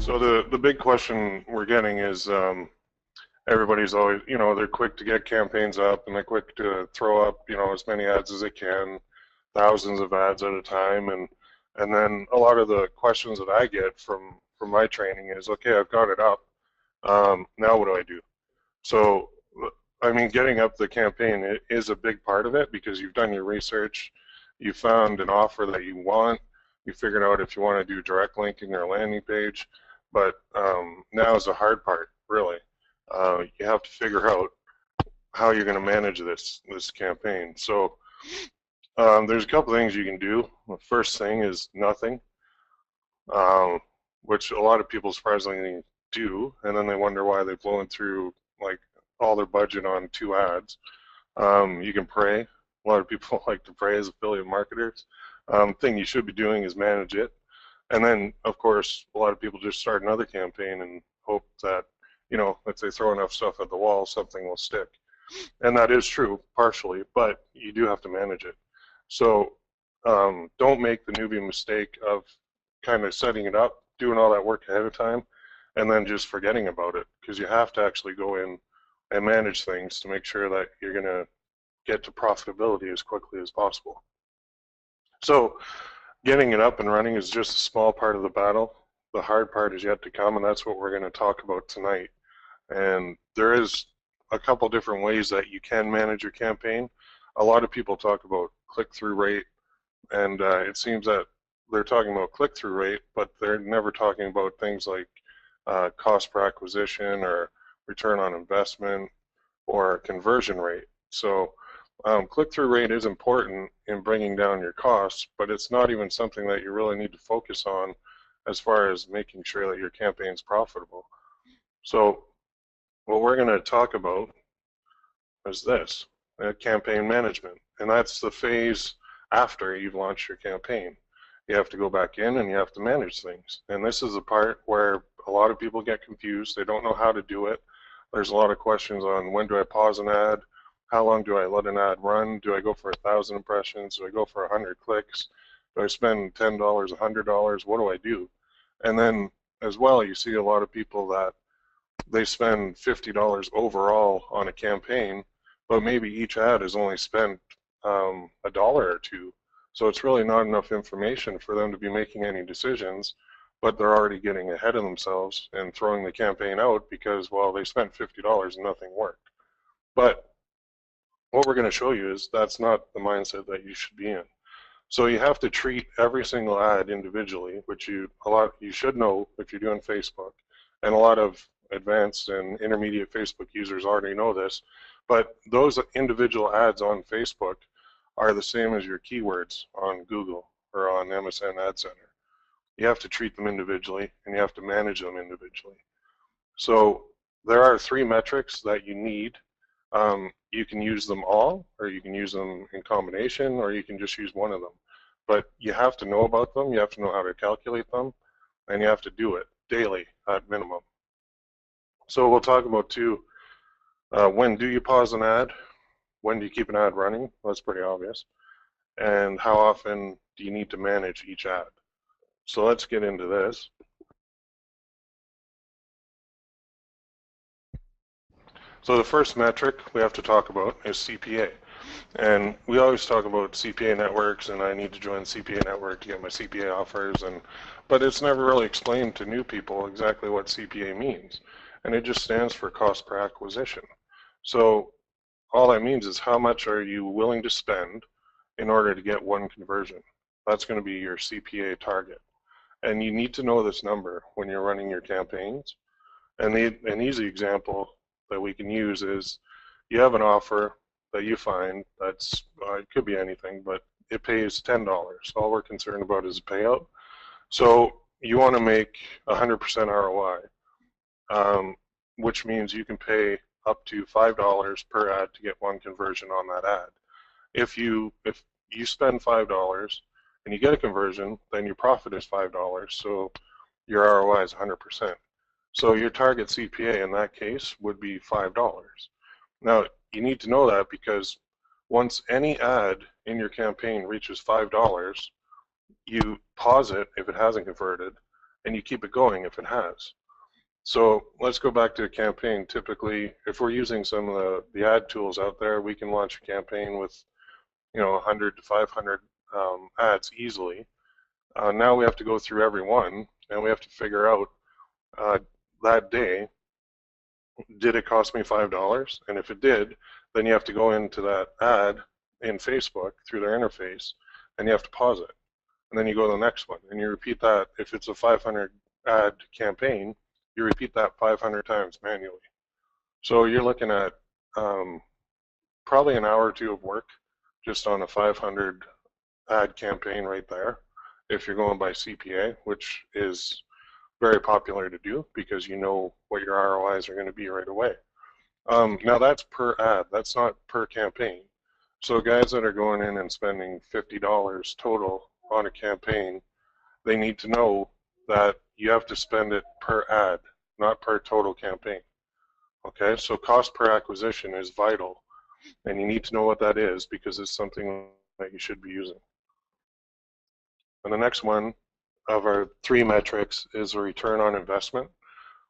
So the big question we're getting is everybody's always, they're quick to get campaigns up and they're quick to throw up, as many ads as they can, thousands of ads at a time, and then a lot of the questions that I get from my training is, okay, I've got it up. Now what do I do? So, I mean, getting up the campaign is a big part of it because you've done your research, you found an offer that you want, you figured out if you want to do direct linking or landing page, but now is the hard part, really. You have to figure out how you're going to manage this campaign. So there's a couple things you can do. The first thing is nothing, which a lot of people surprisingly do, and then they wonder why they've blown through like all their budget on 2 ads. You can pray. A lot of people like to pray as affiliate marketers. Thing you should be doing is manage it. And then, of course, a lot of people just start another campaign and hope that, if they throw enough stuff at the wall, something will stick. And that is true, partially, but you do have to manage it. So don't make the newbie mistake of kind of setting it up, doing all that work ahead of time, and then just forgetting about it, because you have to actually go in and manage things to make sure that you're going to get to profitability as quickly as possible. So getting it up and running is just a small part of the battle. The hard part is yet to come, and that's what we're going to talk about tonight. And there is a couple different ways that you can manage your campaign. A lot of people talk about click-through rate, and it seems that they're talking about click-through rate, but they're never talking about things like cost per acquisition or return on investment or conversion rate. So click-through rate is important in bringing down your costs, but it's not even something that you really need to focus on as far as making sure that your campaign is profitable. So what we're going to talk about is this, campaign management, and that's the phase after you've launched your campaign. You have to go back in and you have to manage things, and this is the part where a lot of people get confused. They don't know how to do it. There's a lot of questions on when do I pause an ad, how long do I let an ad run, do I go for 1,000 impressions, do I go for 100 clicks, do I spend $10, $100, what do I do? And then as well, you see a lot of people that they spend $50 overall on a campaign, but maybe each ad is only spent $1 or $2. So it's really not enough information for them to be making any decisions, but they're already getting ahead of themselves and throwing the campaign out because, well, they spent $50 and nothing worked. But what we're going to show you is that's not the mindset that you should be in. So you have to treat every single ad individually, which you should know if you're doing Facebook, and a lot of advanced and intermediate Facebook users already know this, but those individual ads on Facebook are the same as your keywords on Google or on MSN Ad Center. You have to treat them individually and you have to manage them individually. So there are 3 metrics that you need. You can use them all, or you can use them in combination, or you can just use one of them. But you have to know about them, you have to know how to calculate them, and you have to do it daily at minimum. So we'll talk about 2, when do you pause an ad, when do you keep an ad running, that's pretty obvious, and how often do you need to manage each ad. So let's get into this. So the first metric we have to talk about is CPA. And we always talk about CPA networks, and I need to join CPA network to get my CPA offers, but it's never really explained to new people exactly what CPA means. And it just stands for cost per acquisition. So all that means is how much are you willing to spend in order to get 1 conversion. That's going to be your CPA target. And you need to know this number when you're running your campaigns. And an easy example that we can use is you have an offer that you find that's, it could be anything, but it pays $10. All we're concerned about is payout. So you want to make 100% ROI, which means you can pay up to $5 per ad to get 1 conversion on that ad. If you spend $5 and you get a conversion, then your profit is $5, so your ROI is 100%. So your target CPA in that case would be $5. Now, you need to know that because once any ad in your campaign reaches $5, you pause it if it hasn't converted, and you keep it going if it has. So let's go back to a campaign. Typically, if we're using some of the ad tools out there, we can launch a campaign with 100 to 500 ads easily. Now we have to go through every one, and we have to figure out that day, did it cost me $5? And if it did, then you have to go into that ad in Facebook through their interface, and you have to pause it. And then you go to the next one, and you repeat that. If it's a 500 ad campaign, you repeat that 500 times manually. So you're looking at probably an hour or two of work just on a 500 ad campaign right there, if you're going by CPA, which is very popular to do because you know what your ROIs are going to be right away. Now that's per ad, that's not per campaign. So guys that are going in and spending $50 total on a campaign, they need to know that you have to spend it per ad, not per total campaign. Okay, so cost per acquisition is vital, and you need to know what that is because it's something that you should be using. And the next one of our 3 metrics is a return on investment,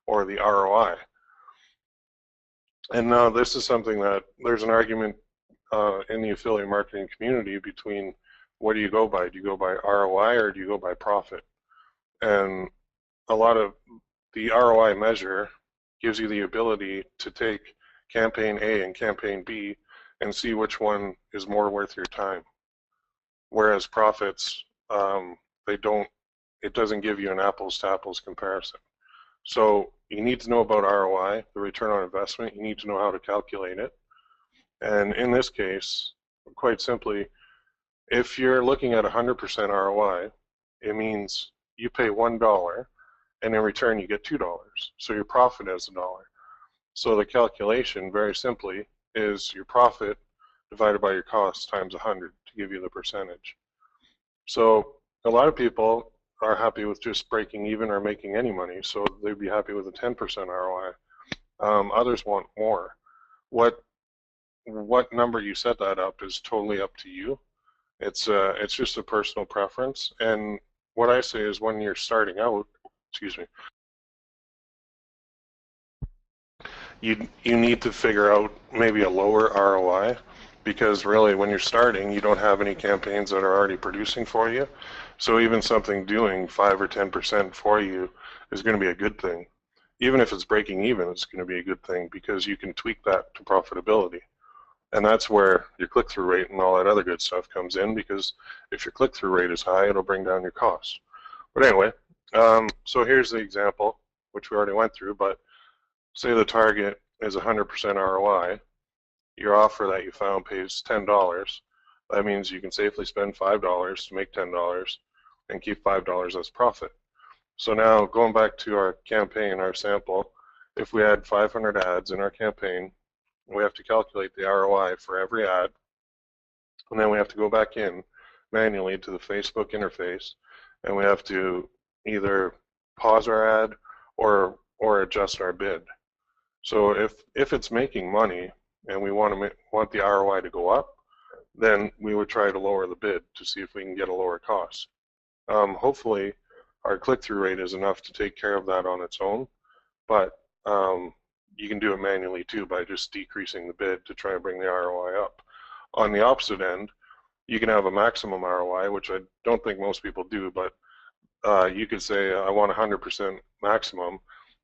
or the ROI. And now this is something that there's an argument in the affiliate marketing community between what do you go by? Do you go by ROI or do you go by profit? And a lot of the ROI measure gives you the ability to take campaign A and campaign B and see which one is more worth your time. Whereas profits, it doesn't give you an apples to apples comparison. So you need to know about ROI, the return on investment. You need to know how to calculate it. And in this case, quite simply, if you're looking at 100% ROI, it means you pay $1 and in return you get $2. So your profit is $1. So the calculation, very simply, is your profit divided by your cost times 100 to give you the percentage. So a lot of people are happy with just breaking even or making any money, so they'd be happy with a 10% ROI. Others want more. What number you set that up is totally up to you. It's just a personal preference, and what I say is when you're starting out, you need to figure out maybe a lower ROI, because really when you're starting you don't have any campaigns that are already producing for you. So even something doing 5 or 10% for you is going to be a good thing. Even if it's breaking even, it's going to be a good thing because you can tweak that to profitability. And that's where your click-through rate and all that other good stuff comes in, because if your click-through rate is high, it'll bring down your costs. But anyway, so here's the example, which we already went through, but say the target is 100% ROI. Your offer that you found pays $10. That means you can safely spend $5 to make $10 and keep $5 as profit. So now going back to our campaign, our sample, if we had 500 ads in our campaign, we have to calculate the ROI for every ad, and then we have to go back in manually to the Facebook interface, and we have to either pause our ad or adjust our bid. So if it's making money and we want the ROI to go up, then we would try to lower the bid to see if we can get a lower cost. Hopefully our click-through rate is enough to take care of that on its own, but you can do it manually too by just decreasing the bid to try and bring the ROI up. On the opposite end, you can have a maximum ROI, which I don't think most people do, but you could say I want 100% maximum.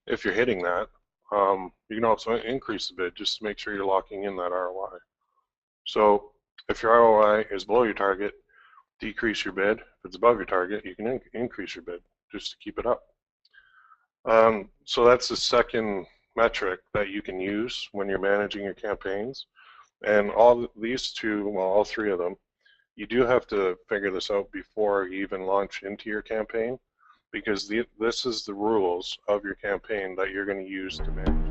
If you're hitting that, you can also increase the bid just to make sure you're locking in that ROI. So if your ROI is below your target, decrease your bid. If it's above your target, you can increase your bid just to keep it up. So that's the second metric that you can use when you're managing your campaigns. And all these two, well, all 3 of them, you do have to figure this out before you even launch into your campaign, because this is the rules of your campaign that you're going to use to manage.